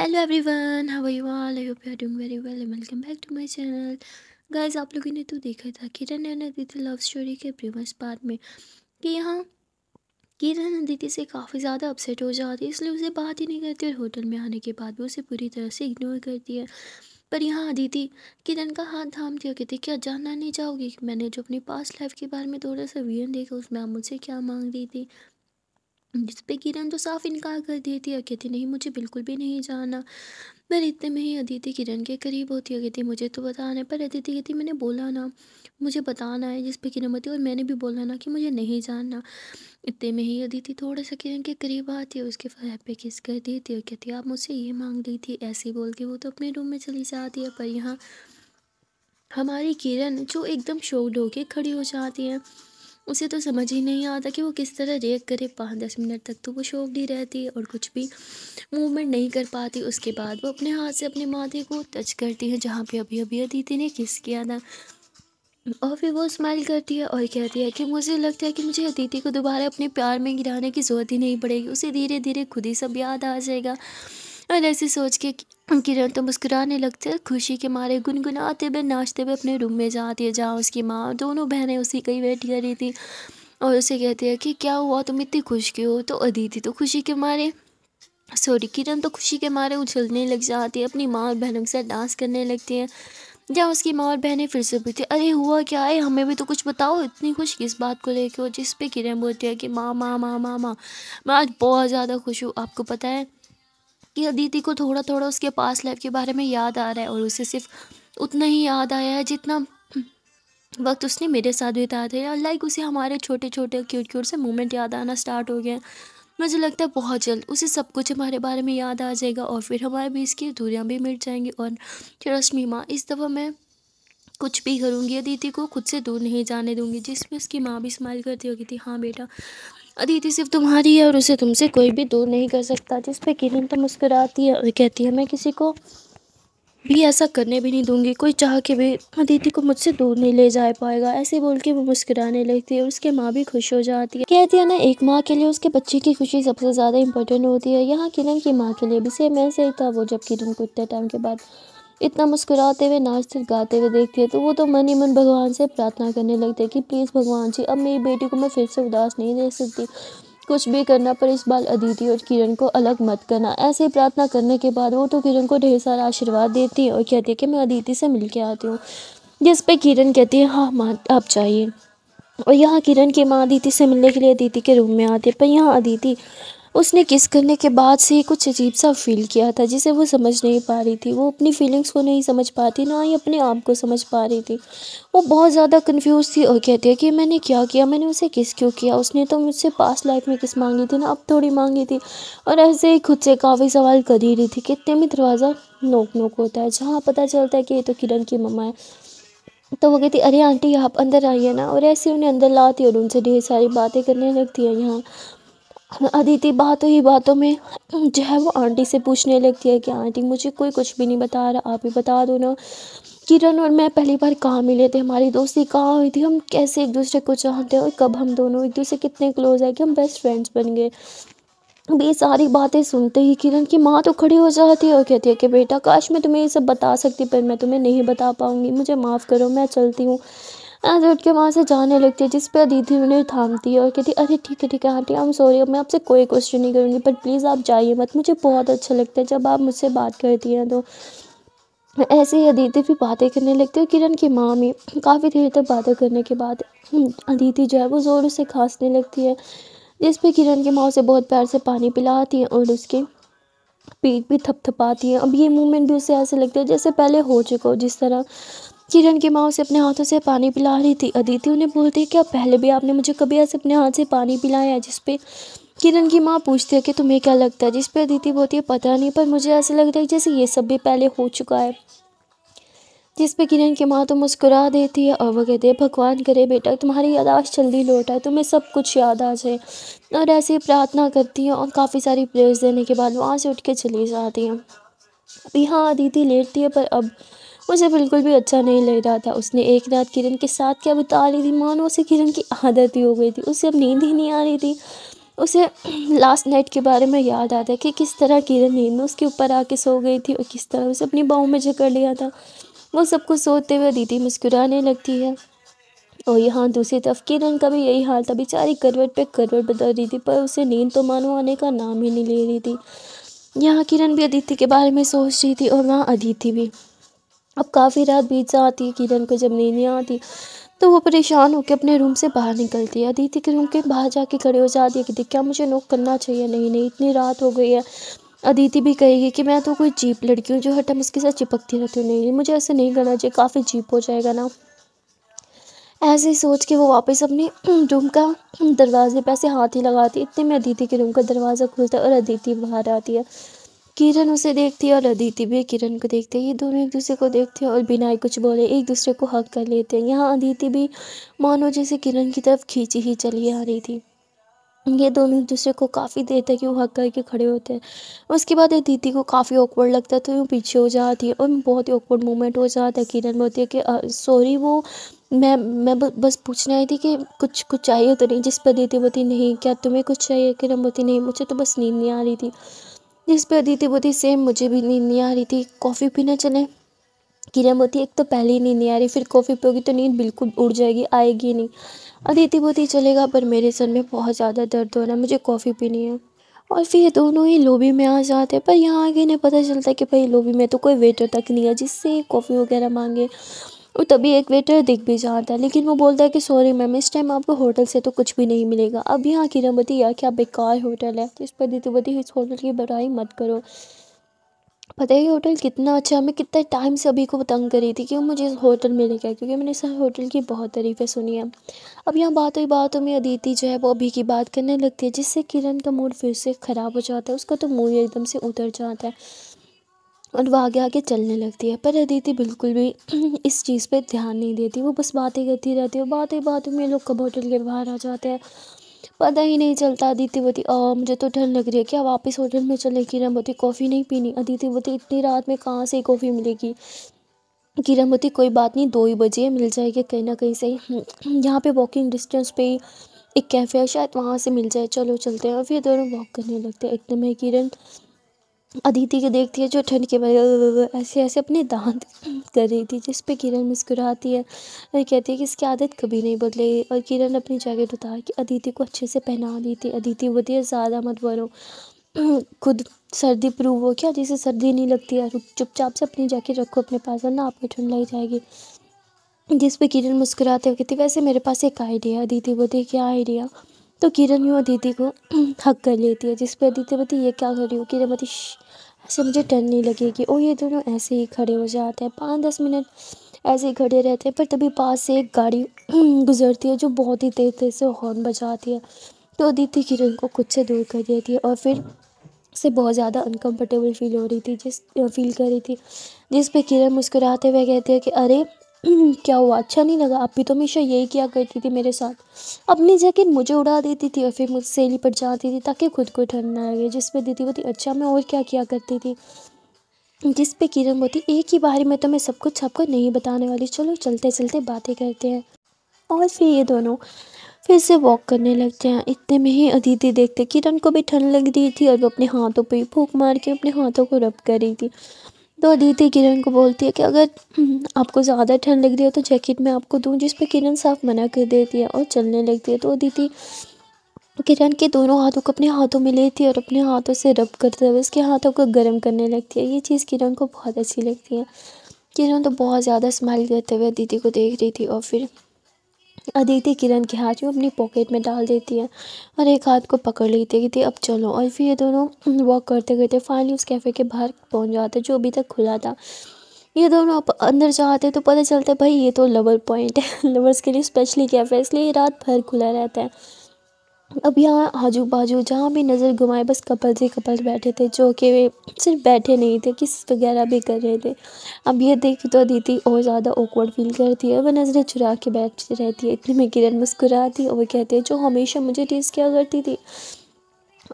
Hello everyone, how are you all? I hope you are doing very well and welcome back to my channel. Guys, आप लोगों ने तो देखा था Kiran and Aditi love story के previous part में कि यहाँ किरण अदिति से काफ़ी ज़्यादा अपसेट हो जाती है, इसलिए उसे बात ही नहीं करती और होटल में आने के बाद भी उसे पूरी तरह से इग्नोर करती है। पर यहाँ अदिति किरण का हाथ थामती है, कहती क्या जानना नहीं चाहोगी कि मैंने जो अपनी पास्ट लाइफ के बारे में थोड़ा सा विजन देखा उसमें आप मुझसे क्या मांग रही थी। जिस पे किरण तो साफ इनकार कर देती है, कहती नहीं मुझे बिल्कुल भी नहीं जानना। पर इतने में ही अदिति किरण के करीब होती है, कहती मुझे तो बताना है। पर अदिति कहती मैंने बोला ना मुझे बताना है, जिस पे किरण बोलती है और मैंने भी बोला ना कि मुझे नहीं जानना। इतने में ही अदिति थोड़ा सा किरण के करीब आती है, उसके फैब पे किस कर देती है, कहती है आप मुझसे ये मांग रही थी। ऐसे ही बोल के वो तो अपने रूम में चली जाती है। पर यहाँ हमारी किरण जो एकदम शॉक्ड होके खड़ी हो जाती है, उसे तो समझ ही नहीं आता कि वो किस तरह रिएक्ट करे। 5-10 मिनट तक तो वो शॉक्ड ही रहती है और कुछ भी मूवमेंट नहीं कर पाती। उसके बाद वो अपने हाथ से अपने माथे को टच करती है जहाँ पे अभी अभी अदिति ने किस किया था, और फिर वो स्माइल करती है और कहती है कि मुझे लगता है कि मुझे अदिति को दोबारा अपने प्यार में गिराने की ज़रूरत ही नहीं पड़ेगी, उसे धीरे धीरे खुद ही सब याद आ जाएगा। और ऐसे सोच के किरण तो मुस्कुराने लगती है, खुशी के मारे गुनगुनाते हुए नाचते हुए अपने रूम में जाती है जहाँ उसकी माँ और दोनों बहनें उसी का ही वेट कर रही थी। और उसे कहती है कि क्या हुआ, तुम इतनी खुश क्यों हो? तो अदिति तो खुशी के मारे सॉरी किरण तो खुशी के मारे उछलने लग जाती है, अपनी माँ और बहनों के साथ डांस करने लगती है। जहाँ उसकी माँ और बहनें फिर से पूछती अरे हुआ क्या है, हमें भी तो कुछ बताओ, इतनी खुश किस बात को लेके हो? जिस पे किरण बोलती है कि माँ माँ माँ माँ माँ, मैं आज बहुत ज़्यादा खुश हूँ। आपको पता है कि अदिति को थोड़ा थोड़ा उसके पास लाइफ के बारे में याद आ रहा है, और उसे सिर्फ उतना ही याद आया है जितना वक्त उसने मेरे साथ बिताया था। लाइक उसे हमारे छोटे छोटे क्यूट क्यूट से मोमेंट याद आना स्टार्ट हो गए। मुझे लगता है बहुत जल्द उसे सब कुछ हमारे बारे में याद आ जाएगा और फिर हमारे बीच की दूरियां भी मिट जाएंगी। और ट्रस्ट मी माँ, इस दफ़ा मैं कुछ भी करूँगी अदिति को खुद से दूर नहीं जाने दूंगी। जिसमें उसकी माँ भी स्माइल करती होगी थी हाँ बेटा, अदिति सिर्फ तुम्हारी है और उसे तुमसे कोई भी दूर नहीं कर सकता। जिस पे किरण तो मुस्कुराती है और कहती है मैं किसी को भी ऐसा करने भी नहीं दूंगी, कोई चाह के भी अदिति को मुझसे दूर नहीं ले जा पाएगा। ऐसे बोल के वो मुस्कुराने लगती है और उसके माँ भी खुश हो जाती है। कहती है ना एक माँ के लिए उसके बच्चे की खुशी सबसे ज़्यादा इंपॉर्टेंट होती है। यहाँ किरण की माँ के लिए भी सेम ऐसे ही था। वो जब किरण को इतने टाइम के बाद इतना मुस्कुराते हुए नाचते गाते हुए देखती है तो वो तो मन ही मन भगवान से प्रार्थना करने लगती है कि प्लीज़ भगवान जी अब मेरी बेटी को मैं फिर से उदास नहीं देख सकती, कुछ भी करना पर इस बार अदिति और किरण को अलग मत करना। ऐसे ही प्रार्थना करने के बाद वो तो किरण को ढेर सारा आशीर्वाद देती है और कहती है कि मैं अदिति से मिल के आती हूँ। जिस पे किरण कहती है हाँ माँ आप चाहिए। और यहाँ किरण की माँ अदिति से मिलने के लिए अदिति के रूम में आती है। पर यहाँ अदिति उसने किस करने के बाद से ही कुछ अजीब सा फील किया था जिसे वो समझ नहीं पा रही थी। वो अपनी फीलिंग्स को नहीं समझ पाती, ना ही अपने आप को समझ पा रही थी। वो बहुत ज़्यादा कंफ्यूज थी और कहती है कि मैंने क्या किया, मैंने उसे किस क्यों किया? उसने तो मुझसे पास्ट लाइफ में किस मांगी थी ना, अब थोड़ी मांगी थी। और ऐसे ही खुद से काफ़ी सवाल कर ही रही थी कि इतने में दरवाज़ा नोक नोक होता है जहाँ पता चलता है कि ये तो किरण की मम्मा है। तो वो कहती अरे आंटी आप अंदर आइए ना, और ऐसे उन्हें अंदर लाती और उनसे ढेर सारी बातें करने लगती है। यहाँ अदिति बातों ही बातों में जो है वो आंटी से पूछने लगती है कि आंटी मुझे कोई कुछ भी नहीं बता रहा, आप ही बता दो ना। किरण और मैं पहली बार कहाँ मिले थे, हमारी दोस्ती कहाँ हुई थी, हम कैसे एक दूसरे को चाहते हैं और कब हम दोनों एक दूसरे कितने क्लोज है कि हम बेस्ट फ्रेंड्स बन गए। अब ये सारी बातें सुनते ही किरण की माँ तो खड़ी हो जाती है और कहती है कि बेटा काश मैं तुम्हें ये सब बता सकती पर मैं तुम्हें नहीं बता पाऊँगी, मुझे माफ़ करो, मैं चलती हूँ। ऐसे उठ के वहाँ से जाने लगती है। जिस पे अदिति उन्हें थामती है और कहती है अरे ठीक है आंटी, आई एम सॉरी, अब मैं आपसे कोई क्वेश्चन नहीं करूँगी पर प्लीज़ आप जाइए मत, मुझे बहुत अच्छा लगता है जब आप मुझसे बात करती हैं। तो ऐसे ही अदिति भी बातें करने लगती है। किरण की माँ भी काफ़ी देर तक बातें करने के बाद अदिति जो है वो ज़ोर से खांसने लगती है। जिस पे किरण की माँ उसे बहुत प्यार से पानी पिलाती है और उसके पेट भी थपथपाती है। अब ये मूवमेंट भी उसे ऐसे लगता है जैसे पहले हो चुका हो। जिस तरह किरण की माँ उसे अपने हाथों से पानी पिला रही थी, अदिति उन्हें बोलती है क्या पहले भी आपने मुझे कभी ऐसे अपने हाथ से पानी पिलाया है? जिस पे किरण की माँ पूछती है कि तुम्हें क्या लगता है? जिस पे अदिति बोलती है पता नहीं, पर मुझे ऐसा लगता है जैसे ये सब भी पहले हो चुका है। जिस पे किरण की माँ तो मुस्कुरा देती है और वो कहती है भगवान करे बेटा तुम्हारी याददाश्त जल्दी लौट आए, तुम्हें सब कुछ याद आ जाए। और ऐसे ही प्रार्थना करती हैं और काफ़ी सारी प्रेयर्स देने के बाद वहाँ से उठ के चली जाती हैं। अभी हाँ अदिति लेटती है पर अब उसे बिल्कुल भी अच्छा नहीं लग रहा था। उसने एक रात किरण के साथ क्या बिता ली थी, मानो उसे किरण की आदत ही हो गई थी, उसे अब नींद ही नहीं आ रही थी। उसे लास्ट नाइट के बारे में याद आता है कि किस तरह किरण नींद में उसके ऊपर आके सो गई थी और किस तरह उसे अपनी बाहों में जकड़ लिया था। वो सब कुछ सोचते हुए अदिति मुस्कुराने लगती है। और यहाँ दूसरी तरफ किरण का भी यही हाल था, बेचारी करवट पे करवट बदल रही थी पर उसे नींद तो मानो आने का नाम ही नहीं ले रही थी। यहाँ किरण भी अदिति के बारे में सोच रही थी और वहाँ अदिति भी। अब काफ़ी रात बीत जाती है, किरण को जब नींद नहीं आती तो वो परेशान होकर अपने रूम से बाहर निकलती है। अदिति के रूम के बाहर जाके खड़े हो जाती है कि देख क्या मुझे नॉक करना चाहिए, नहीं नहीं इतनी रात हो गई है। अदिति भी कहेगी कि मैं तो कोई चीप लड़की हूँ जो हर टाइम उसके साथ चिपकती रहती हूँ, नहीं मुझे ऐसे नहीं करना चाहिए, काफ़ी चीप हो जाएगा ना। ऐसे ही सोच के वो वापस अपने रूम का दरवाजे पे ऐसे हाथ ही लगाती है। इतने में अदिति के रूम का दरवाज़ा खुलता है और अदिति बाहर आती है। किरण उसे देखती है और अदिति भी किरण को देखती है। ये दोनों एक दूसरे को देखते हैं और बिना ही कुछ बोले एक दूसरे को हग कर लेते हैं। यहाँ अदिति भी मानो जैसे किरण की तरफ खींची ही चली आ रही थी। ये दोनों एक दूसरे को काफ़ी देर तक यूँ हग करके खड़े होते हैं। उसके बाद अदिति को काफ़ी ऑकवर्ड लगता है तो यूँ पीछे हो जाती है और बहुत ही ऑकवर्ड मोमेंट हो जाता है। किरण बोलती है कि सॉरी वो बस पूछने आई थी कि कुछ कुछ चाहिए तो नहीं। जिस पर अदिति बोलती नहीं क्या तुम्हें कुछ चाहिए। किरण बोलती नहीं मुझे तो बस नींद नहीं आ रही थी। जिस पर अदिति बोलती सेम मुझे भी नींद नहीं आ रही थी, कॉफ़ी पीने चलें। किरण बोलती एक तो पहले ही नींद नहीं आ रही, फिर कॉफ़ी पियोगी तो नींद बिल्कुल उड़ जाएगी, आएगी ही नहीं। अदिति बोलती चलेगा पर मेरे सर में बहुत ज़्यादा दर्द हो रहा है, मुझे कॉफ़ी पीनी है। और फिर ये दोनों ही लॉबी में आ जाते हैं पर यहाँ आगे इन्हें पता चलता है कि भाई लॉबी में तो कोई वेटर तक नहीं है जिससे कॉफ़ी वगैरह मांगे। और तभी एक वेटर दिख भी जाता है लेकिन वो बोलता है कि सॉरी मैम इस टाइम आपको होटल से तो कुछ भी नहीं मिलेगा। अब यहाँ किरण बोलती यार क्या बेकार होटल है। तो इस पर अदिति बोलती इस होटल की बुराई मत करो, पता है ये होटल कितना अच्छा है। मैं कितने टाइम से अभी को तंग कर रही थी कि वो मुझे इस होटल में लेके आए क्योंकि मैंने इस होटल की बहुत तारीफ़ें सुनी है। अब यहाँ बातों में अदिति जो है वो अभी की बात करने लगती है जिससे किरण का मूड फिर से ख़राब हो जाता है। उसका तो मूड एकदम से उतर जाता है और वो आगे आगे चलने लगती है। पर अदिति बिल्कुल भी इस चीज़ पे ध्यान नहीं देती, वो बस बातें करती रहती है। बातें में लोग कब होटल के बाहर आ जाते हैं पता ही नहीं चलता। अदिति बोती मुझे तो ठंड लग रही है, क्या वापस होटल में चले। किरण बोती कॉफ़ी नहीं पीनी। अदिति बोती इतनी रात में कहाँ से कॉफ़ी मिलेगी। किरण बोती कोई बात नहीं 2 ही बजे मिल जाएगी कहीं ना कहीं से यहाँ पे वॉकिंग डिस्टेंस पे ही एक कैफ़े है, शायद वहाँ से मिल जाए, चलो चलते हैं। और फिर दोनों वॉक करने लगते हैं। इतने में किरण अदिति को देखती है जो ठंड के वजह ऐसे ऐसे अपने दांत कर रही थी। जिस पे किरण मुस्कुराती है और कहती है कि इसकी आदत कभी नहीं बदलेगी। और किरण अपनी जैकेट उतार के अदिति को अच्छे से पहना दी थी। अदिति बोलती है ज़्यादा मत बोलो, खुद सर्दी प्रूव हो क्या, जिसे सर्दी नहीं लगती है। चुपचाप से अपनी जैकेट रखो अपने पास वरना आपको ठंड लग जाएगी। जिस पे किरण मुस्कुराते हुए कहती वैसे मेरे पास एक आइडिया है। अदिति बोलती है क्या आइडिया। तो किरण यूँ अदिति को हक कर लेती है। जिस पे अदिति बोलती ये क्या कर रही हो। किरण बोलती ऐसे मुझे डर नहीं लगेगी। और ये दोनों ऐसे ही खड़े हो जाते हैं 5-10 मिनट ऐसे ही खड़े रहते हैं। पर तभी पास से एक गाड़ी गुजरती है जो बहुत ही तेज तेज से हॉर्न बजाती है। तो अदिति किरण को खुद से दूर कर देती है और फिर से बहुत ज़्यादा अनकंफर्टेबल फील हो रही थी फील कर रही थी। जिस पे किरण मुस्कुराते हुए कहती है कि अरे क्या हुआ, अच्छा नहीं लगा। आप भी तो हमेशा यही किया करती थी मेरे साथ, अपनी जैकेट मुझे उड़ा देती थी और फिर मुझसे लिपट जाती थी ताकि खुद को ठंड ना लगे। जिस पे दीदी बोती अच्छा मैं और क्या किया करती थी। जिस पे किरण बोती एक ही बारी में तो मैं सब कुछ आपको नहीं बताने वाली, चलो चलते चलते बातें करते हैं। और फिर ये दोनों फिर से वॉक करने लगते हैं। इतने में ही अदिति देखते किरण को भी ठंड लग रही थी और वो अपने हाथों पे फूंक मार के अपने हाथों को रब कर रही थी। तो अदिति किरण को बोलती है कि अगर आपको ज़्यादा ठंड लग रही है तो जैकेट मैं आपको दूँ। जिस पे किरण साफ मना कर देती है और चलने लगती है। तो अदिति किरण के दोनों हाथों को अपने हाथों में लेती है और अपने हाथों से रब करते हुए उसके हाथों को गर्म करने लगती है। ये चीज़ किरण को बहुत अच्छी लगती है। किरण तो बहुत ज़्यादा स्माइल करते हुए अदिति को देख रही थी और फिर अदिति किरण के हाथ में अपनी पॉकेट में डाल देती है और एक हाथ को पकड़ लेती है कि अब चलो। और फिर ये दोनों वॉक करते करते फाइनली उस कैफ़े के बाहर पहुंच जाते जो अभी तक खुला था। ये दोनों अंदर जाते तो पता चलता है भाई ये तो लवर पॉइंट है लवर्स के लिए स्पेशली कैफ़े, इसलिए ये रात भर खुला रहता है। अब यहाँ आजू बाजू जहाँ भी नज़र घुमाए बस कपल्स ही कपल्स बैठे थे जो कि वे सिर्फ बैठे नहीं थे, किस वगैरह भी कर रहे थे। अब ये देख तो अदिति और ज़्यादा ऑकवर्ड फील करती है, वह नज़रें चुरा के बैठती रहती है। इतने में किरण मुस्कुराती है और वो कहती है जो हमेशा मुझे टीज़ किया करती थी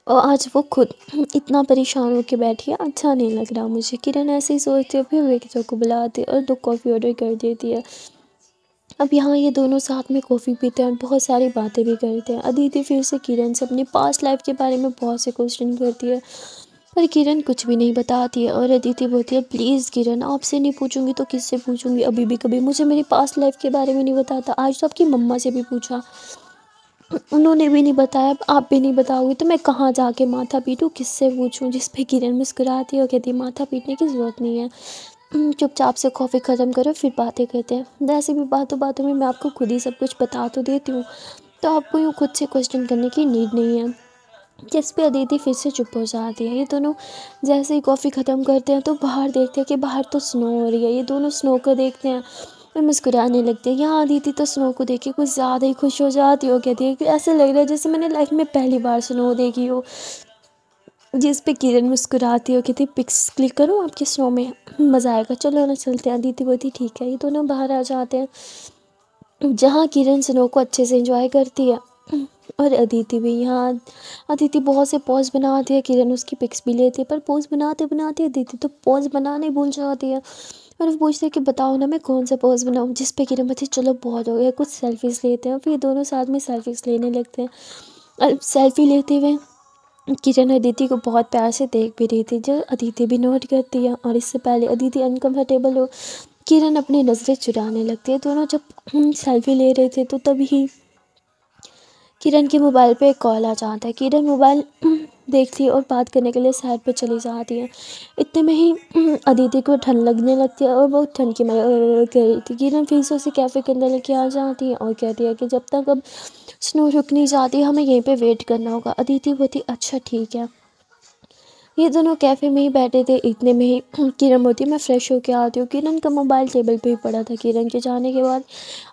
और आज वो खुद इतना परेशान होकर बैठी है, अच्छा नहीं लग रहा मुझे। किरण ऐसे ही सोचती है फिर वेटर को बुलाती है और 2 कॉफ़ी ऑर्डर कर देती है। अब यहाँ ये दोनों साथ में कॉफ़ी पीते हैं और बहुत सारी बातें भी करते हैं। अदिति फिर से किरण से अपनी पास्ट लाइफ के बारे में बहुत से क्वेश्चन करती है, पर किरण कुछ भी नहीं बताती है। और अदिति बोलती है, प्लीज़ किरण, आपसे नहीं पूछूंगी तो किससे पूछूंगी? अभी भी कभी मुझे मेरी पास्ट लाइफ के बारे में नहीं बताता। आज तो आपकी मम्मा से भी पूछा, उन्होंने भी नहीं बताया। अब आप भी नहीं बताओगे तो मैं कहाँ जाके माथा पीटूँ, किससे पूछूँ? जिस पे किरण मुस्कुराती है और कहती है, माथा पीटने की ज़रूरत नहीं है, चुपचाप से कॉफ़ी ख़त्म करो फिर बातें करते हैं। वैसे भी बातों बातों में मैं आपको खुद ही सब कुछ बता तो देती हूँ, तो आपको यूँ खुद से क्वेश्चन करने की नीड नहीं है। जिस पे अदिति फिर से चुप हो जाती है। ये दोनों जैसे ही कॉफ़ी ख़त्म करते हैं तो बाहर देखते हैं कि बाहर तो स्नो हो रही है। ये दोनों स्नो को देखते हैं और मुस्कुराने लगते हैं। यहाँ अदिति तो स्नो को देख के कुछ ज़्यादा ही खुश हो जाती है और कहती है कि ऐसे लग रहा है जैसे मैंने लाइफ में पहली बार स्नो देखी हो। जिस पे किरण मुस्कुराती हो, कहती पिक्स क्लिक करूँ आपके स्नो में, मज़ा आएगा, चलो ना चलते हैं। अदिति बोलती ठीक है। ये दोनों बाहर आ जाते हैं, जहाँ किरण स्नो को अच्छे से एंजॉय करती है और अदिति भी। यहाँ अदिति बहुत से पॉज बनाती है, किरण उसकी पिक्स भी लेती है, पर पॉज बनाते बनाते अदिति तो पॉज बनाने भूल जाती है और वो पूछते हैं कि बताओ ना मैं कौन सा पॉज बनाऊँ? जिस पे किरण बोलती चलो बहुत हो गया, कुछ सेल्फीज़ लेते हैं। फिर दोनों साथ में सेल्फीज़ लेने लगते हैं। और सेल्फी लेते हुए किरण अदिति को बहुत प्यार से देख भी रही थी, जो अदिति भी नोट करती है। और इससे पहले अदिति अनकंफर्टेबल हो, किरण अपनी नज़रें चुराने लगती है। दोनों जब सेल्फी ले रहे थे तो तभी किरण के मोबाइल पे एक कॉल आ जाता है। किरण मोबाइल देखती है और बात करने के लिए साइड पे चली जाती है। इतने में ही अदिति को ठंड लगने लगती है और बहुत ठंड की कह रही थी। किरण फिर से उसे कैफ़े के अंदर लेके आ जाती है और कहती है कि जब तक अब स्नो रुक नहीं जाती हमें यहीं पे वेट करना होगा। अदिति बोलती अच्छा ठीक है। ये दोनों कैफ़े में ही बैठे थे। इतने में ही किरण बोलती मैं फ़्रेश होके आती हूँ। किरण का मोबाइल टेबल पे ही पड़ा था। किरण के जाने के बाद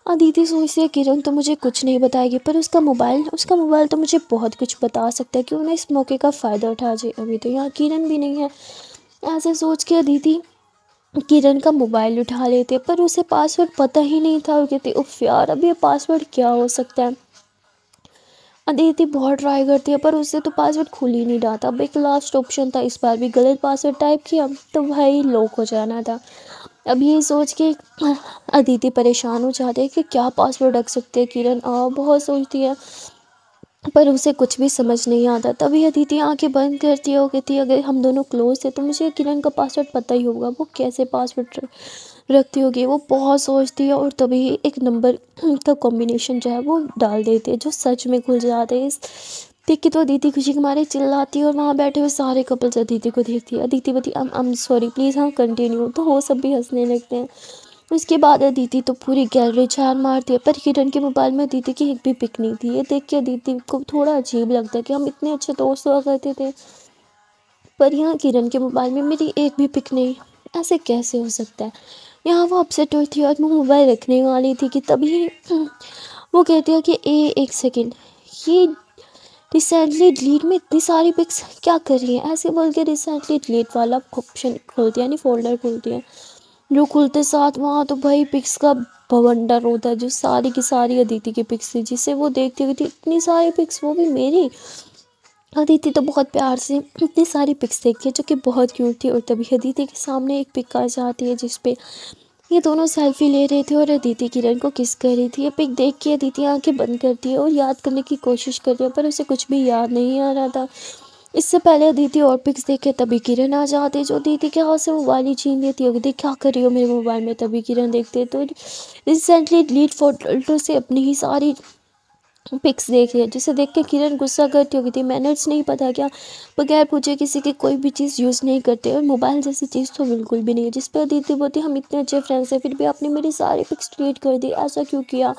अदिति सोचती है किरण तो मुझे कुछ नहीं बताएगी, पर उसका मोबाइल तो मुझे बहुत कुछ बता सकता है, क्यों ना इस मौके का फ़ायदा उठा जाए। अभी तो यहाँ किरण भी नहीं है। ऐसे सोच के अदिति किरण का मोबाइल उठा लेते, पर उसे पासवर्ड पता ही नहीं था और कहती उफ यार, अब ये पासवर्ड क्या हो सकता है। अदिति बहुत ट्राई करती है पर उससे तो पासवर्ड खुल ही नहीं रहा था। अब एक लास्ट ऑप्शन था, इस बार भी गलत पासवर्ड टाइप किया तो भाई लॉक हो जाना था। अब ये सोच के अदिति परेशान हो जाती है कि क्या पासवर्ड रख सकते हैं। किरण बहुत सोचती है पर उसे कुछ भी समझ नहीं आता। तभी अदिति आंखें बंद करती है और कहती है अगर हम दोनों क्लोज थे तो मुझे किरण का पासवर्ड पता ही होगा, वो कैसे पासवर्ड रखती होगी। वो बहुत सोचती है और तभी एक नंबर का कॉम्बिनेशन जो है वो डाल देती है, जो सच में खुल जाते हैं। इस देख के तो अदिति खुशी के मारे चिल्लाती है और वहाँ बैठे हुए सारे कपल्स अदिति को देखती है। अदिति बोलती आई एम सॉरी प्लीज़, हाँ कंटिन्यू। तो वो सब भी हंसने लगते हैं। उसके बाद अदिति तो पूरी गैलरी छान मारती है, पर किरण के मोबाइल में अदिति की एक भी पिक नहीं थी। ये देख के अदिति को थोड़ा अजीब लगता है कि हम इतने अच्छे दोस्त हुआ करते थे, पर यहाँ किरण के मोबाइल में मेरी एक भी पिक नहीं, ऐसे कैसे हो सकता है। यहाँ वो अपसेट हुई थी और मैं मोबाइल रखने वाली थी कि तभी वो कहती है कि एक सेकेंड, ये रिसेंटली डिलीट में इतनी सारी पिक्स क्या कर रही है? ऐसे बोल के रिसेंटली डिलीट वाला ऑप्शन खोलती है, यानी फोल्डर खोलती है। जो खुलते साथ वहाँ तो भाई पिक्स का बवंडर होता है, जो सारी की सारी अदिति की पिक्स थी, जिसे वो देखती हुई थी इतनी सारी पिक्स, वो भी मेरी। अदिति तो बहुत प्यार से इतनी सारी पिक्स देखती है जो कि बहुत क्यूट थी। और तभी अदिति के सामने एक पिक आ जाती है जिस पे ये दोनों सेल्फी ले रहे थे और अदिति किरण को किस कर रही थी। ये पिक देख के अदिति आंखें बंद करती है और याद करने की कोशिश कर रही है, पर उसे कुछ भी याद नहीं आ रहा था। इससे पहले अदिति और पिक्स देखे तभी किरण आ जाती है, जो अदिति के हाथ से मोबाइल ही छीन लेती है। अदिति क्या कर रही हो मेरे मोबाइल में? तभी किरण देखते हैं तो रिसेंटली डिलीट फोटो से अपनी ही सारी पिक्स देख रही है, जिसे देख के किरण गुस्सा करती होगी थी। मैनर्स नहीं पता क्या, बगैर पूछे किसी की कोई भी चीज़ यूज़ नहीं करते, और मोबाइल जैसी चीज़ तो बिल्कुल भी नहीं है। जिस पर अदिति बोलती हम इतने अच्छे फ्रेंड्स हैं फिर भी आपने मेरी सारी पिक्स डिलीट कर दी, ऐसा क्यों किया?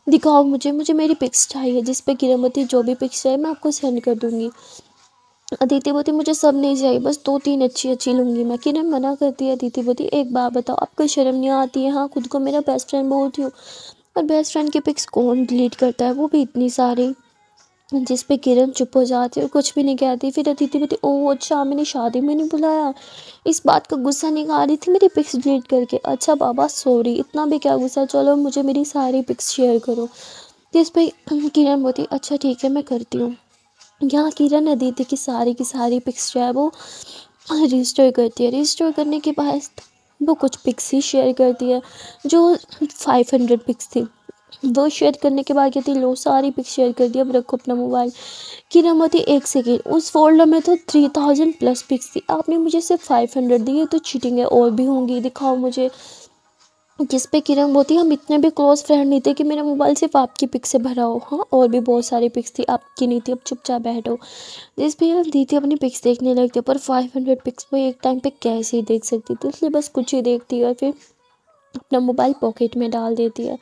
दिखाओ मुझे मेरी पिक्स चाहिए। जिस पर किरण बोलती जो भी पिक्स चाहिए मैं आपको सेंड कर दूँगी। अदिति बोलती मुझे सब नहीं चाहिए, बस 2-3 अच्छी अच्छी लूँगी मैं। किरण मना करती है। अदिति बोलती एक बात बताओ, आपको शर्म नहीं आती है? हाँ, खुद को मेरा बेस्ट फ्रेंड बोलती हूँ, और बेस्ट फ्रेंड की पिक्स कौन डिलीट करता है, वो भी इतनी सारी। जिस पे किरण चुप हो जाती है और कुछ भी नहीं कहती। फिर अदिति बोलती ओह अच्छा, मैंने शादी में नहीं बुलाया, इस बात का गुस्सा निकाल रही थी मेरी पिक्स डिलीट करके। अच्छा बाबा सॉरी, इतना भी क्या गुस्सा, चलो मुझे मेरी सारी पिक्स शेयर करो। जिस पे किरण बोलती अच्छा ठीक है मैं करती हूँ। यहाँ किरण अदिति की सारी पिक्स जो है वो रजिस्टर करती है। रजिस्टर करने के बाद वो कुछ पिक्स ही शेयर करती है जो 500 पिक्स थी। वो शेयर करने के बाद कहती लो सारी पिक्स शेयर कर दी, अब रखो अपना मोबाइल। किरण बोलती एक सेकेंड, उस फोल्डर में तो 3000 प्लस पिक्स थी, आपने मुझे सिर्फ 500 दी, ये तो चीटिंग है, और भी होंगी, दिखाओ मुझे। जिस पे किरण बोलती हम इतने भी क्लोज फ्रेंड नहीं थे कि मेरा मोबाइल सिर्फ आपकी पिक से भरा हो, हाँ और भी बहुत सारी पिक्स थी, आपकी नहीं थी, अब चुपचाप बैठो। जिस पे हम दीदी अपनी पिक्स देखने लगती है, पर 500 पिक्स वो एक टाइम पे कैसे ही देख सकती थी, इसलिए बस कुछ ही देखती है और फिर अपना मोबाइल पॉकेट में डाल देती है।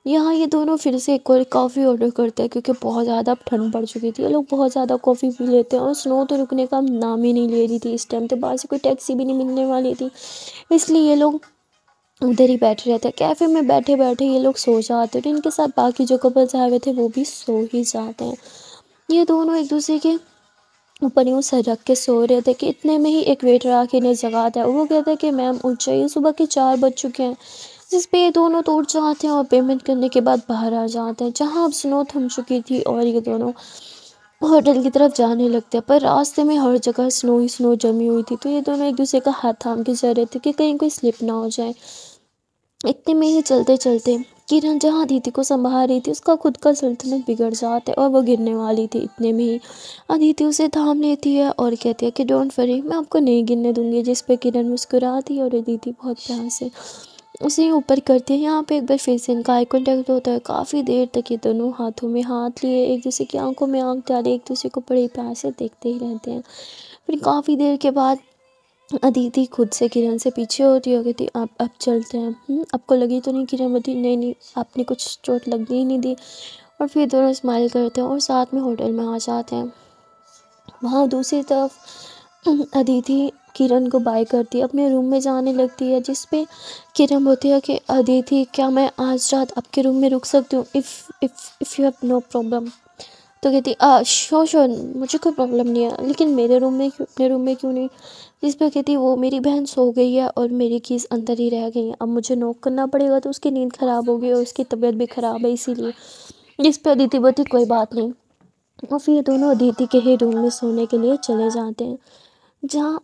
यहाँ ये दोनों फिर से एक और कॉफ़ी ऑर्डर करते हैं क्योंकि बहुत ज़्यादा अब ठंड पड़ चुकी थी, ये लोग बहुत ज़्यादा कॉफ़ी पी लेते हैं और स्नो तो रुकने का नाम ही नहीं ले रही थी इस टाइम, तो बाहर से कोई टैक्सी भी नहीं मिलने वाली थी, इसलिए ये लोग उधर ही बैठे रहते हैं। कैफ़े में बैठे बैठे ये लोग सो जाते हैं और इनके साथ बाकी जो कपल्स आए हुए थे वो भी सो ही जाते हैं। ये दोनों एक दूसरे के ऊपर यूँ सर रख के सो रहे थे कि इतने में ही एक वेटर आके इन्हें जगाता है, वो कहता है कि मैम उठ जाइए, सुबह के 4 बज चुके हैं। जिस पे ये दोनों तो उठ जाते हैं और पेमेंट करने के बाद बाहर आ जाते हैं, जहाँ अब स्नो थम चुकी थी और ये दोनों होटल की तरफ जाने लगते हैं, पर रास्ते में हर जगह स्नो ही स्नो जमी हुई थी, तो ये दोनों एक दूसरे का हाथ थाम के चल रहे थे कि कहीं कोई स्लिप ना हो जाए। इतने में ही चलते चलते किरण जहाँ अदिति को संभाल रही थी उसका खुद का संतुलन बिगड़ जाता है और वो गिरने वाली थी। इतने में ही अदिति उसे थाम लेती है और कहती है कि डोंट वरी, मैं आपको नहीं गिरने दूंगी। जिस पे किरण मुस्कुराती है और अदिति बहुत प्यार से उसे ऊपर करती है। यहाँ पे एक बार फिर से इनका आई कॉन्टैक्ट होता है, काफ़ी देर तक ये दोनों हाथों में हाथ लिए एक दूसरे की आंखों में आंख डाले एक दूसरे को बड़े प्यार से देखते ही रहते हैं। फिर काफ़ी देर के बाद अदिति खुद से किरण से पीछे होती है, कहती आप अब चलते हैं, आपको लगी तो नहीं? किरण बोलती नहीं नहीं, आपने कुछ चोट लगने ही नहीं दी। और फिर दोनों स्माइल करते हैं और साथ में होटल में आ जाते हैं। वहाँ दूसरी तरफ अदिति किरण को बाय करती है, अपने रूम में जाने लगती है। जिस पे किरण बोलती है कि अदिति क्या मैं आज रात आपके रूम में रुक सकती हूँ, if you have no problem? तो कहती श्योर श्योर, मुझे कोई प्रॉब्लम नहीं है, लेकिन मेरे रूम में अपने रूम में क्यों नहीं? जिस पर कहती वो मेरी बहन सो गई है और मेरी कीज़ अंदर ही रह गई हैं, अब मुझे नॉक करना पड़ेगा तो उसकी नींद ख़राब होगी और उसकी तबीयत भी ख़राब है इसीलिए। जिस पर अदिति बोलती कोई बात नहीं, और फिर ये दोनों अदिति के ही रूम में सोने के लिए चले जाते हैं, जहाँ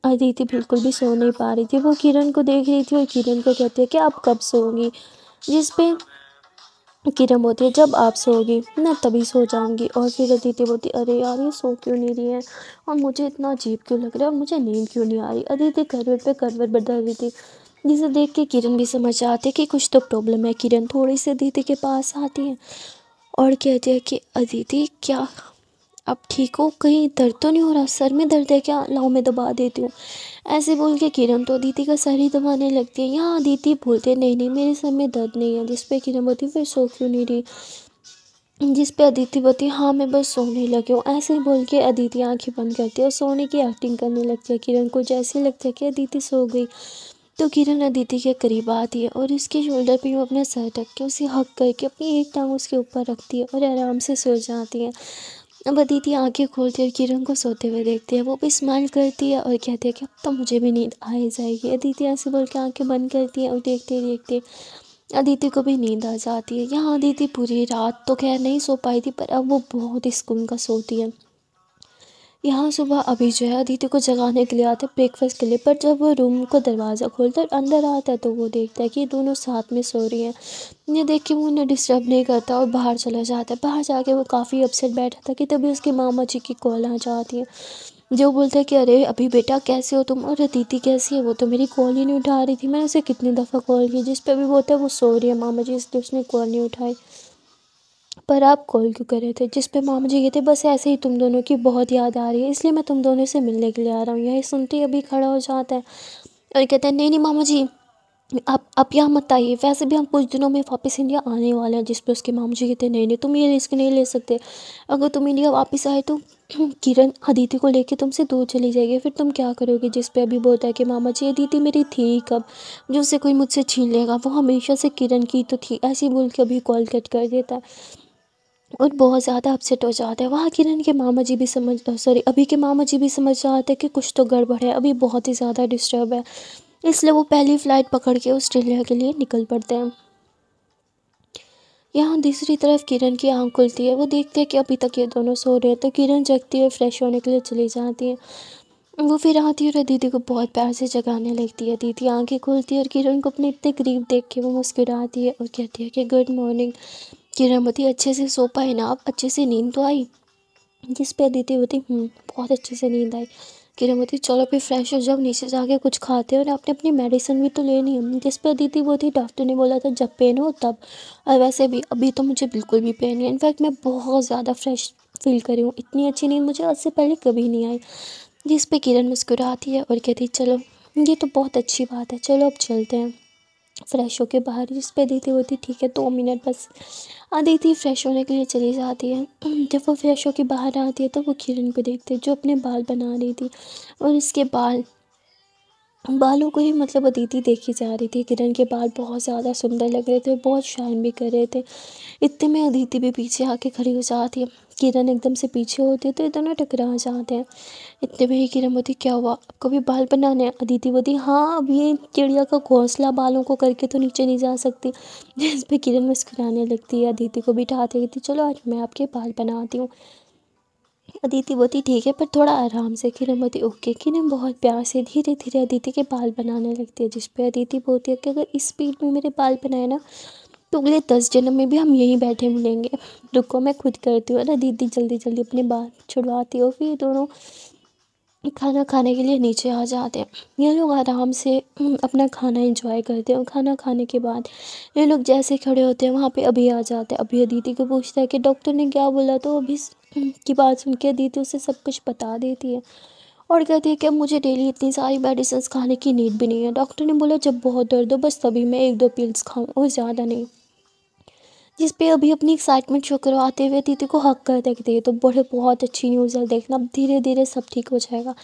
अदिति बिल्कुल भी सो नहीं पा रही थी। वो किरण को देख रही थी और किरण को कहती है कि आप कब सोओगी? जिस पे किरण बोलती है जब आप सोओगी मैं तभी सो जाऊंगी। और फिर अदिति बोलती अरे यार ये सो क्यों नहीं रही है और मुझे इतना अजीब क्यों लग रहा है और मुझे नींद क्यों नहीं आ रही। अदिति करवट पे करवट बदल रही थी, जिसे देख के किरण भी समझ आती है कि कुछ तो प्रॉब्लम है। किरण थोड़ी सी अदिति के पास आती है और कहती है कि अदिति क्या अब ठीक हो? कहीं दर्द तो नहीं हो रहा? सर में दर्द है क्या? लाओ मैं दबा देती हूँ। ऐसे बोल के किरण तो अदिति का सर ही दबाने लगती है। यहाँ अदिति बोलते नहीं नहीं मेरे सर में दर्द नहीं है। जिस पे किरण बोलती फिर सो क्यों नहीं रही? जिस पे अदिति बोलती हाँ मैं बस सोने लगी हूँ। ऐसे ही बोल के अदिति आंखें बंद करती है और सोने की एक्टिंग करने लगती है। किरण को जैसे लगता है कि अदिति सो गई तो किरण अदिति के करीब आती है और उसके शोल्डर पे वो अपना सर रख के उसे हक करके अपनी एक टांग उसके ऊपर रखती है और आराम से सो जाती है। अब अदिति आंखें खोलती है और किरण को सोते हुए देखती है। वो भी स्माइल करती है और कहती है कि अब तो मुझे भी नींद आ ही जाएगी। अदिति ऐसे बोल के आंखें बंद करती है और देखते देखते अदिति को भी नींद आ जाती है। यहाँ अदिति पूरी रात तो खैर नहीं सो पाई थी, पर अब वो बहुत ही सुकून का सोती है। यहाँ सुबह अभी जो है अदिति को जगाने के लिए आते हैं ब्रेकफास्ट के लिए, पर जब वो रूम का दरवाज़ा खोलता है और अंदर आता है तो वो देखता है कि ये दोनों साथ में सो रही हैं। ये देख के वो उन्हें डिस्टर्ब नहीं करता और बाहर चला जाता है। बाहर जाके वो काफ़ी अपसेट बैठा था कि तभी उसके मामा जी की कॉल आ जाती है, जो बोलते हैं कि अरे अभी बेटा कैसे हो तुम? और अदिति कैसी है? वो तो मेरी कॉल ही नहीं उठा रही थी, मैंने उसे कितनी दफ़ा कॉल की। जिस पे भी बोलता है वो सो रही है मामा जी, इसलिए उसने कॉल नहीं उठाई। पर आप कॉल क्यों कर रहे थे? जिस पे मामा जी कहते बस ऐसे ही तुम दोनों की बहुत याद आ रही है, इसलिए मैं तुम दोनों से मिलने के लिए आ रहा हूँ। यही सुनते ही अभी खड़ा हो जाता है और कहता है नहीं नहीं मामा जी, आप यहाँ मत आइए, वैसे भी हम कुछ दिनों में वापस इंडिया आने वाले हैं। जिस पे उसके मामा जी कहते नहीं नहीं तुम ये रिस्क नहीं ले सकते, अगर तुम इंडिया वापस आए तो किरण अदिति को लेके तुमसे दूर चली जाएगी, फिर तुम क्या करोगे? जिस पे अभी बोलता है कि मामा जी अदिति मेरी थी कब जो उसे कोई मुझसे छीन लेगा, वो हमेशा से किरण की तो थी। ऐसे ही बोल के अभी कॉल कट कर देता है और बहुत ज़्यादा अपसेट हो जाता है। वहाँ किरण के मामा जी भी अभी के मामा जी भी समझ जाते हैं कि कुछ तो गड़बड़ है, अभी बहुत ही ज़्यादा डिस्टर्ब है, इसलिए वो पहली फ़्लाइट पकड़ के ऑस्ट्रेलिया के लिए निकल पड़ते हैं। यहाँ दूसरी तरफ किरण की आँख खुलती है, वो देखते हैं कि अभी तक ये दोनों सो रहे हैं, तो किरण जगती है, फ्रेश होने के लिए चली जाती है। वो फिर आती है और अदिति को बहुत प्यार से जगाने लगती है। अदिति आंखें खोलती है और किरण को अपने इतने करीब देख के वो मुस्कुराती है और कहती है कि गुड मॉर्निंग। किरण बोलती है अच्छे से सो पाए ना आप, अच्छे से नींद तो आई? जिस पे अदिति होती बहुत अच्छे से नींद आई। किरण बोलती चलो फिर फ्रेश हो जाओ, नीचे जाके कुछ खाते हो, और आपने अपनी मेडिसिन भी तो लेनी है। जिस पे अदिति बोलती डॉक्टर ने बोला था जब पेन हो तब, और वैसे भी अभी तो मुझे बिल्कुल भी पेन नहीं है, इनफैक्ट मैं बहुत ज़्यादा फ्रेश फील कर रही हूँ, इतनी अच्छी नींद मुझे आज से पहले कभी नहीं आई। जिस पे किरण मुस्कुराती है और कहती चलो ये तो बहुत अच्छी बात है, चलो अब चलते हैं फ्रेश होके बाहर। जिस पे अदिति होती ठीक है 2 मिनट बस। अदिति फ्रेश होने के लिए चली जाती है। जब वो फ्रेश होके बाहर आती है तो वो किरण को देखती है जो अपने बाल बना रही थी, और इसके बालों को ही मतलब अदिति देखी जा रही थी। किरण के बाल बहुत ज़्यादा सुंदर लग रहे थे, बहुत शाइन भी कर रहे थे। इतने में अदिति भी पीछे आके खड़ी हो जाती है। किरण एकदम से पीछे होती है तो ये दोनों टकरा जाते हैं। इतने में ही किरण बोलती क्या हुआ, आपको भी बाल बनाने हैं? अदिति बोलती हाँ, अब ये चिड़िया का घोंसला बालों को करके तो नीचे नहीं जा सकती। इस पे किरण मुस्कुराने लगती है, अदिति को बिठाती कहती चलो आज मैं आपके बाल बनाती हूँ। अदिति बोलती ठीक है पर थोड़ा आराम से। किरण बोलती ओके। किरण बहुत प्यार से धीरे धीरे अदिति के बाल बनाने लगती है। जिस पे अदिति बोलती है कि अगर इस स्पीड में मेरे बाल बनाए ना तो अगले 10 जन्म में भी हम यहीं बैठे मिलेंगे। रुको मैं खुद करती हूँ। और अदिति जल्दी जल्दी अपने बाल छुड़वाती है और फिर दोनों खाना खाने के लिए नीचे आ जाते हैं। ये लोग आराम से अपना खाना एंजॉय करते हैं, और खाना खाने के बाद ये लोग जैसे खड़े होते हैं वहाँ पे अभी आ जाते हैं। अभी अदिति को पूछता है कि डॉक्टर ने क्या बोला, तो अभी की बात सुन के अदिति उसे सब कुछ बता देती है और कहती है कि अब मुझे डेली इतनी सारी मेडिसिन खाने की नीड भी नहीं है। डॉक्टर ने बोला जब बहुत दर्द हो बस तभी मैं 1-2 पिल्स खाऊं और ज़्यादा नहीं। जिस पे अभी अपनी एक्साइटमेंट शो करवाते हुए दीदी को हक कर देखती है तो बड़े बहुत अच्छी न्यूज़ है, देखना अब धीरे धीरे सब ठीक हो जाएगा।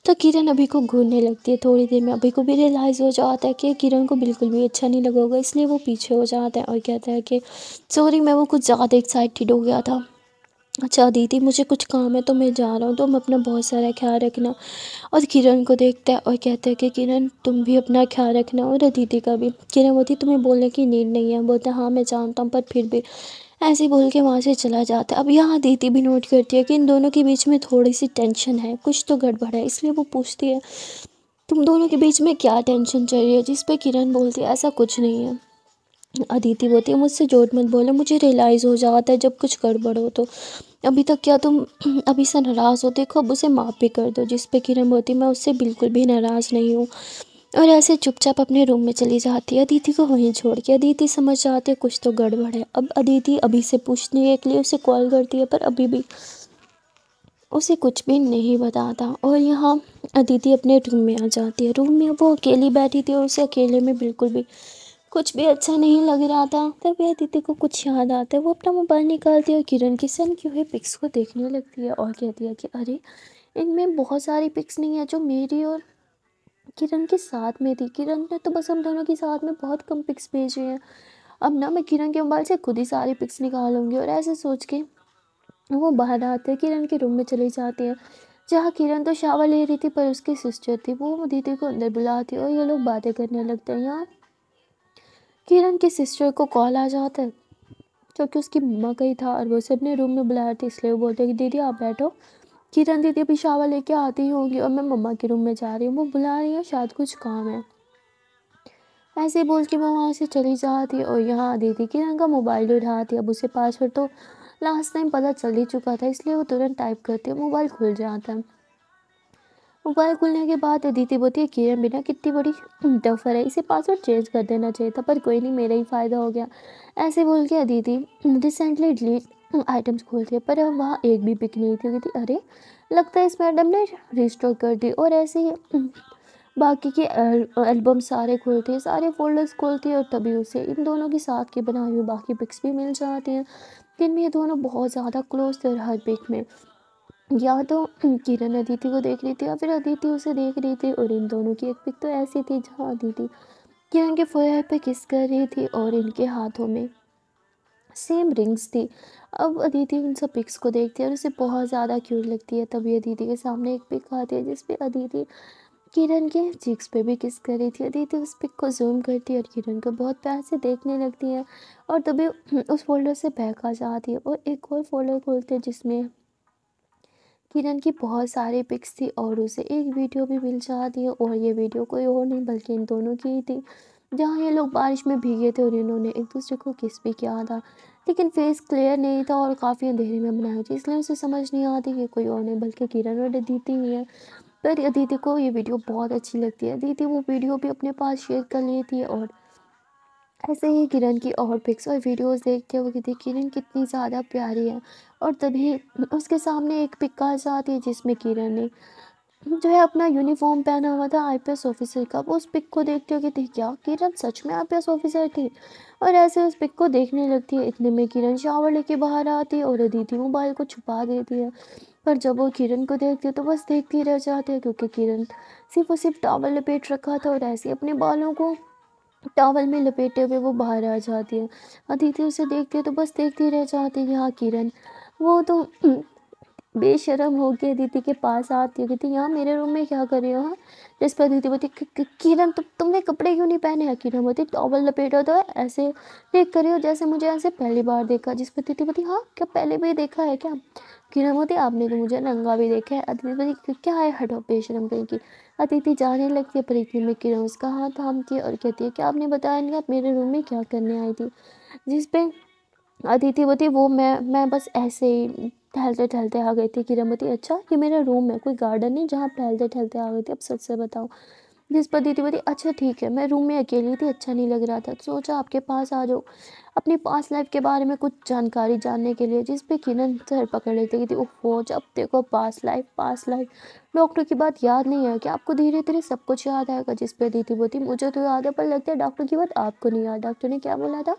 तो किरण अभी को घूरने लगती है। थोड़ी देर में अभी को भी रियलाइज़ हो जाता है कि किरण को बिल्कुल भी अच्छा नहीं लगा होगा, इसलिए वो पीछे हो जाता है और कहता है कि सॉरी मैं वो कुछ ज़्यादा एक्साइटेड हो गया था। अच्छा दीदी मुझे कुछ काम है तो मैं जा रहा हूँ, तुम अपना बहुत सारा ख्याल रखना। और किरण को देखता है और कहता है कि किरण तुम भी अपना ख्याल रखना और अदिति का भी। किरण बोलती तुम्हें बोलने की नीड नहीं है। बोलता हाँ मैं जानता हूँ पर फिर भी, ऐसे बोल के वहाँ से चला जाता है। अब यहाँ अदिति भी नोट करती है कि इन दोनों के बीच में थोड़ी सी टेंशन है, कुछ तो गड़बड़ है, इसलिए वो पूछती है तुम दोनों के बीच में क्या टेंशन चल रही है। जिस पे किरण बोलती है ऐसा कुछ नहीं है। अदिति बोलती है मुझसे झूठ मत बोलो, मुझे रियलाइज़ हो जाता है जब कुछ गड़बड़ हो तो। अभी तक क्या तुम अभी से नाराज़ हो, देखो अब उसे माफ़ भी कर दो। जिस पे किरण बोलती मैं उससे बिल्कुल भी नाराज़ नहीं हूँ, और ऐसे चुपचाप अपने रूम में चली जाती है अदिति को वहीं छोड़ के। अदिति समझ जाती है कुछ तो गड़बड़ है। अब अदिति अभी से पूछने के लिए उसे कॉल करती है पर अभी भी उसे कुछ भी नहीं बताता। और यहाँ अदिति अपने रूम में आ जाती है। रूम में वो अकेली बैठी थी और उसे अकेले में बिल्कुल भी कुछ भी अच्छा नहीं लग रहा था। तभी अदिति को कुछ याद आता है। वो अपना मोबाइल निकालती है और किरण की सेंड की हुई पिक्स को देखने लगती है और कहती है कि अरे इनमें बहुत सारी पिक्स नहीं है जो मेरी और किरण के साथ में थी। किरण ने तो बस हम दोनों के साथ में बहुत कम पिक्स भेजी हैं। अब ना मैं किरण के मोबाइल से खुद ही सारी पिक्स निकालूंगी। और ऐसे सोच के वो बाहर आते हैं, किरण के रूम में चली जाती है जहाँ किरण तो शावर ले रही थी पर उसकी सिस्टर थी वो अदिति को अंदर बुलाती है और ये लोग बातें करने लगते हैं। यहाँ किरण की सिस्टर को कॉल आ जाता है क्योंकि उसकी मम्मा कही था और वो उसे अपने रूम में बुलाया था, इसलिए वो बोलते हैं कि दीदी आप बैठो, किरण दीदी अभी शावर लेके आती होंगी और मैं मम्मा के रूम में जा रही हूँ, वो बुला रही है शायद कुछ काम है। ऐसे बोल के वो वहाँ से चली जाती है और यहाँ दीदी किरण का मोबाइल उठाती है। अब उसे पासवर्ड तो लास्ट टाइम पता चल ही चुका था, इसलिए वो तुरंत टाइप करती है, मोबाइल खुल जाता है। मोबाइल खुलने के बाद अदिति बोलती है किरण बिना कितनी बड़ी टफर है, इसे पासवर्ड चेंज कर देना चाहिए था, पर कोई नहीं मेरा ही फ़ायदा हो गया। ऐसे बोल के अदिति रिसेंटली डिलीट आइटम्स खोलती है पर अब वहाँ एक भी पिक नहीं थी। कहती अरे लगता है इस मैडम ने रिस्टोर कर दी। और ऐसे ही बाकी के एल्बम सारे खोलती है, सारे फोल्डर्स खोलती है और तभी उसे इन दोनों के साथ की बनाई हुई बाकी पिक्स भी मिल जाती हैं जिनमें ये दोनों बहुत ज़्यादा क्लोज थे। और हर पिक में या तो किरण अदिति को देख रही थी या फिर अदिति उसे देख रही थी। और इन दोनों की एक पिक तो ऐसी थी जहाँ अदिति किरण के फोrehead पे किस कर रही थी और इनके हाथों में सेम रिंग्स थी। अब अदिति उन सब पिक्स को देखती है और उसे बहुत ज़्यादा क्यूट लगती है। तभी अदिति के सामने एक पिक आती है जिसपे अदिति किरण के चिक्स पे भी किस कर रही थी। अदिति उस पिक को जूम करती है और किरण को बहुत प्यार से देखने लगती है। और तभी उस फोल्डर से बैक आ जाती है और एक और फोल्डर खोलते हैं जिसमें किरण की बहुत सारी पिक्स थी और उसे एक वीडियो भी मिल जाती है, और ये वीडियो कोई और नहीं बल्कि इन दोनों की ही थी, जहाँ ये लोग बारिश में भीगे थे और इन्होंने एक दूसरे को किस भी किया था। लेकिन फेस क्लियर नहीं था और काफ़ी अंधेरे में बनाया था, इसलिए उसे समझ नहीं आती कि कोई और नहीं बल्कि किरण और अदिति ही है। पर अदिति को ये वीडियो बहुत अच्छी लगती है। अदिति वो वीडियो भी अपने पास शेयर कर लेती है, और ऐसे ही किरण की और पिक्स और वीडियोस देख के वो कहती है किरण कितनी ज़्यादा प्यारी है। और तभी उसके सामने एक पिक आ जाती है जिसमें किरण ने जो है अपना यूनिफॉर्म पहना हुआ था आईपीएस ऑफिसर का। वो उस पिक को देखते हो कि थी क्या किरण सच में आईपीएस ऑफिसर थी, और ऐसे उस पिक को देखने लगती है। इतने में किरण शावर लेके बाहर आती है और अदिति मोबाइल को छुपा देती है। पर जब वो किरण को देखती है तो बस देखती रह जाती है, क्योंकि किरण सिर्फ और सिर्फ टॉवल लपेट रखा था और ऐसे ही अपने बालों को टॉवल में लपेटे हुए वो बाहर आ जाती है। अदिति उसे देखती है तो बस देखती रह जाती है। यहाँ किरण वो तो बेशर्म होके अदिति के पास आती है, कहती यहाँ मेरे रूम में क्या कर रही हो? हाँ, जिस पर अदिति बोलती किरण तुमने कपड़े क्यों नहीं पहने हैं? किरण बोलती टॉवल लपेटा तो है, ऐसे देख कर रही हो जैसे मुझे ऐसे पहली बार देखा। जिस पर अदिति बोलती हाँ क्या पहले भी देखा है क्या? किरण बोलती आपने तो मुझे नंगा भी देखा है। अदिति बोलती क्या है हटो बेशर्म कहीं की। अदिति जाने लगती है, पर इतने में किरण उसका हाथ थामती है और कहती है कि आपने बताया नहीं आप मेरे रूम में क्या करने आई थी। जिस पे अदिति बोलती वो मैं बस ऐसे ही टहलते टहलते आ गई थी। किरण बोलती अच्छा ये मेरा रूम है, कोई गार्डन नहीं जहाँ टहलते टहलते आ गई थी, अब सच से बताओ। जिस पर अदिति बोलती अच्छा ठीक है मैं रूम में अकेली थी, अच्छा नहीं लग रहा था तो सोचा आपके पास आ जाओ अपनी पास्ट लाइफ के बारे में कुछ जानकारी जानने के लिए। जिस पे किरण सर पकड़ लेती थी ओहो जब देखो पास्ट लाइफ डॉक्टर की बात याद नहीं है कि आपको धीरे धीरे सब कुछ याद आएगा। जिस पे अदिति बोलती मुझे तो याद है पर लगता है डॉक्टर की बात आपको नहीं याद। डॉक्टर ने क्या बोला था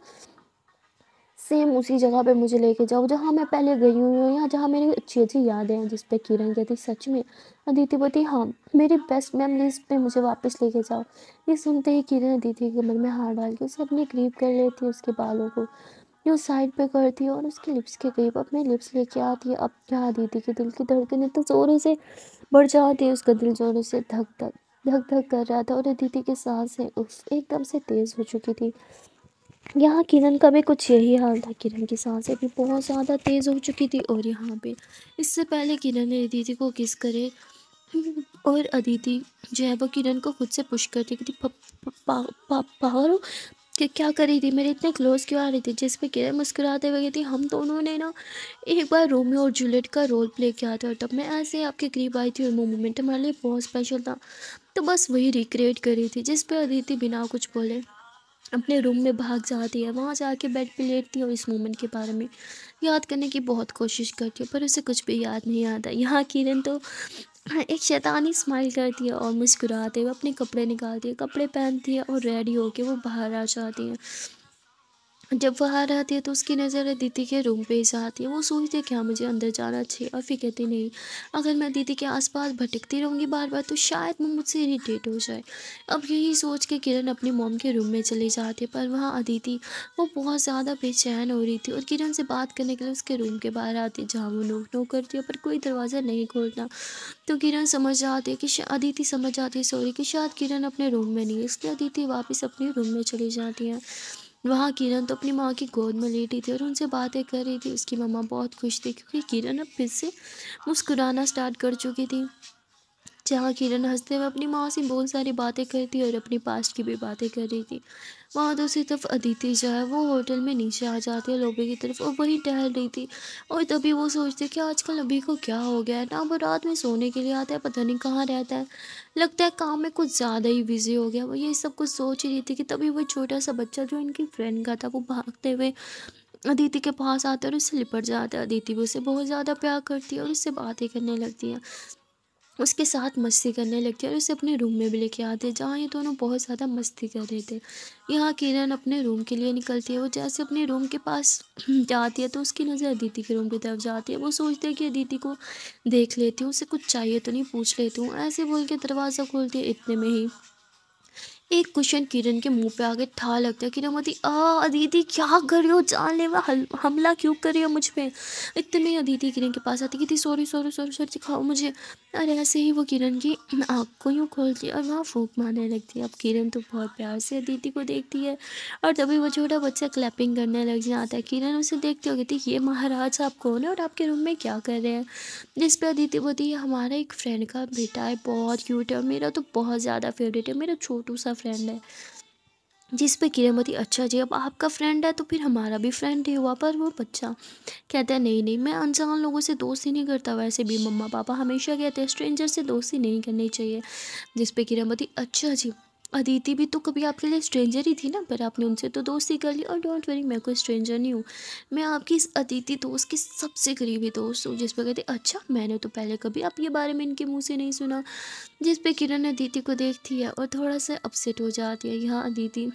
सेम उसी जगह पे मुझे लेके जाओ जहाँ मैं पहले गई हुई हूँ या जहाँ मेरी अच्छी अच्छी यादें हैं। जिस पे किरण कहती सच में? अदिति बोलती हाँ मेरी बेस्ट मेमोरीज पे मुझे वापस लेके जाओ। ये सुनते ही किरण अदिति के कमर में हाथ डाल के उसे अपने करीब कर लेती है, उसके बालों को जो साइड पे करती है और उसके लिप्स के करीब अपने लिप्स लेके आती है। अब क्या अदिति के दिल की धड़कन इतने जोरों से बढ़ जाती है, उसका दिल जोरों से धक धक धक धक कर रहा था और अदिति की सांसें उफ एकदम से तेज हो चुकी थी। यहाँ किरण का भी कुछ यही हाल था, किरण की सांसें भी बहुत ज़्यादा तेज़ हो चुकी थी। और यहाँ पे इससे पहले किरण ने अदिति को किस करे और अदिति जो है वो किरण को खुद से पुश करती थी पागल हो कि क्या कर रही थी मेरे इतने क्लोज क्यों आ रही थी। जिस पे किरण मुस्कुराते हुए कहती हम दोनों ने ना एक बार रोमियो और जूलियट का रोल प्ले किया था, और तब मैं ऐसे ही आपके करीब आई थी और वो मोमेंट हमारे लिए बहुत स्पेशल था, तो बस वही रिक्रिएट कर रही थी। जिस पे अदिति बिना कुछ बोले अपने रूम में भाग जाती है, वहाँ जाके बेड पे लेटती है और इस मोमेंट के बारे में याद करने की बहुत कोशिश करती है, पर उसे कुछ भी याद नहीं आता। यहाँ किरण तो एक शैतानी स्माइल करती है और मुस्कुराते हुए अपने कपड़े निकालती है, कपड़े पहनती है और रेडी होके वो बाहर आ जाती है। जब बाहर आती है तो उसकी नज़र दीदी के रूम पे ही जाती है। वो सोचती है क्या मुझे अंदर जाना चाहिए, और फिर कहती नहीं अगर मैं दीदी के आसपास भटकती रहूँगी बार बार तो शायद वो मुझसे इरिटेट हो जाए। अब यही सोच के किरण अपनी मॉम के रूम में चली जाती है, पर वहाँ अदिति वो बहुत ज़्यादा बेचैन हो रही थी और किरण से बात करने के लिए उसके रूम के बाहर आती है, जहाँ वो नोक नोक करती है पर कोई दरवाज़ा नहीं खोलता। तो किरण समझ जाती है कि अदिति समझ जाती है सॉरी कि शायद किरण अपने रूम में नहीं है, इसलिए अदिति वापस अपने रूम में चली जाती है। वहाँ किरण तो अपनी माँ की गोद में लेटी थी और उनसे बातें कर रही थी। उसकी मम्मा बहुत खुश थी क्योंकि किरण अब फिर से मुस्कुराना स्टार्ट कर चुकी थी। जहाँ किरण हंसते हुए अपनी माँ से बहुत सारी बातें करती और अपनी पास्ट की भी बातें कर रही थी। वहाँ दूसरी तरफ अदिति जो है वो होटल में नीचे आ जाती है लॉबी की तरफ और वही टहल रही थी। और तभी वो सोचती है कि आजकल अभी को क्या हो गया है ना, वो रात में सोने के लिए आता है पता नहीं कहाँ रहता है, लगता है काम में कुछ ज़्यादा ही बिजी हो गया। वो ये सब कुछ सोच ही रही थी कि तभी वो छोटा सा बच्चा जो इनकी फ्रेंड का था वो भागते हुए अदिति के पास आता है और उससे लिपट जाता है। अदिति भी उसे बहुत ज़्यादा प्यार करती है और उससे बातें करने लगती है, उसके साथ मस्ती करने लगती है और उसे अपने रूम में भी लेके आते हैं, जहाँ ये दोनों बहुत ज़्यादा मस्ती कर रहे थे। यहाँ किरण अपने रूम के लिए निकलती है, वो जैसे अपने रूम के पास जाती है तो उसकी नज़र अदिति के रूम की तरफ जाती है। वो सोचती है कि अदिति को देख लेती हूँ, उसे कुछ चाहिए तो नहीं पूछ लेती हूँ, ऐसे बोल के दरवाज़ा खोलती है। इतने में ही एक क्वेश्चन किरण के मुंह पे आके ठा लगता है। किरण बोलती अदिति क्या कर रही हो, जानलेवा हमला क्यों कर रही हो मुझ पे। इतने में अदिति किरण के पास आती कहती सॉरी सॉरी सॉरी सॉरी सिखाओ मुझे। अरे ऐसे ही वो किरण की आँख को यूँ खोलती है और वहाँ फूंक मारने लगती है। अब किरण तो बहुत प्यार से अदिति को देखती है और तभी वो छोटा बच्चा क्लैपिंग करने लग जाता है। किरण उसे देखती हो कहती ये महाराज आप कौन है और आपके रूम में क्या कर रहे हैं। जिस पे अदिति बोलती है हमारा एक फ्रेंड का बेटा है, बहुत क्यूट है और मेरा तो बहुत ज़्यादा फेवरेट है, मेरा छोटू सा फ्रेंड है। जिस पे किरण बोलती अच्छा जी अब आपका फ्रेंड है तो फिर हमारा भी फ्रेंड ही हुआ। पर वो बच्चा कहता है नहीं नहीं मैं अनजान लोगों से दोस्ती नहीं करता, वैसे भी मम्मा पापा हमेशा कहते हैं स्ट्रेंजर से दोस्ती नहीं करनी चाहिए। जिस पे किरण बोलती अच्छा जी अदिति भी तो कभी आपके लिए स्ट्रेंजर ही थी ना, पर आपने उनसे तो दोस्ती कर ली। और डोंट वरी मैं कोई स्ट्रेंजर नहीं हूँ, मैं आपकी इस अदिति दोस्त की सबसे करीबी दोस्त हूँ। जिस पे कहते अच्छा मैंने तो पहले कभी आपके बारे में इनके मुँह से नहीं सुना। जिस पे किरण अदिति को देखती है और थोड़ा सा अपसेट हो जाती है। यहाँ अदिति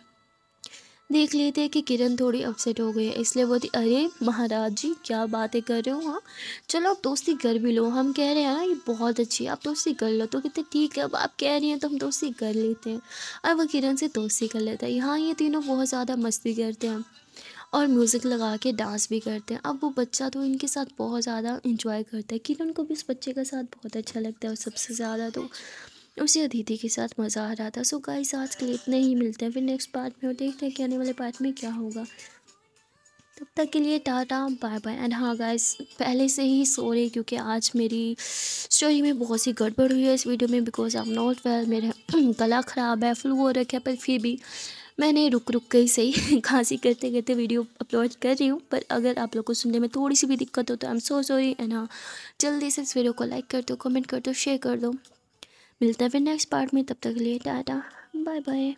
देख लेते हैं कि किरण थोड़ी अपसेट हो गई है, इसलिए बोलती अरे महाराज जी क्या बातें कर रहे हो। हाँ चलो आप दोस्ती कर भी लो, हम कह रहे हैं ना ये बहुत अच्छी है आप दोस्ती कर लो। तो कहते ठीक है अब आप कह रही हैं तो हम दोस्ती कर लेते हैं। और वह किरण से दोस्ती कर लेता है। यहाँ ये तीनों बहुत ज़्यादा मस्ती करते हैं और म्यूज़िक लगा के डांस भी करते हैं। अब वो बच्चा तो इनके साथ बहुत ज़्यादा इंजॉय करता है। किरण को भी इस बच्चे का साथ बहुत अच्छा लगता है और सबसे ज़्यादा तो उसे अदिति के साथ मज़ा आ रहा था। सो गाइस आज के लिए इतने ही, मिलते हैं फिर नेक्स्ट पार्ट में और देखते हैं कि आने वाले पार्ट में क्या होगा। तब तक के लिए टाटा बाय बाय। एंड हाँ गाइस पहले से ही सॉरी क्योंकि आज मेरी स्टोरी में बहुत सी गड़बड़ हुई है इस वीडियो में, because I am not well, मेरा गला ख़राब है, फ्लू हो रखा है, पर फिर भी मैंने रुक रुक के ही सही खांसी करते करते वीडियो अपलोड कर रही हूँ। पर अगर आप लोग को सुनने में थोड़ी सी भी दिक्कत हो तो I am so sorry. And हाँ जल्दी से इस वीडियो को लाइक कर दो, कमेंट कर दो, शेयर कर दो। मिलता है फिर नेक्स्ट पार्ट में, तब तक के लिए टाटा बाय बाय।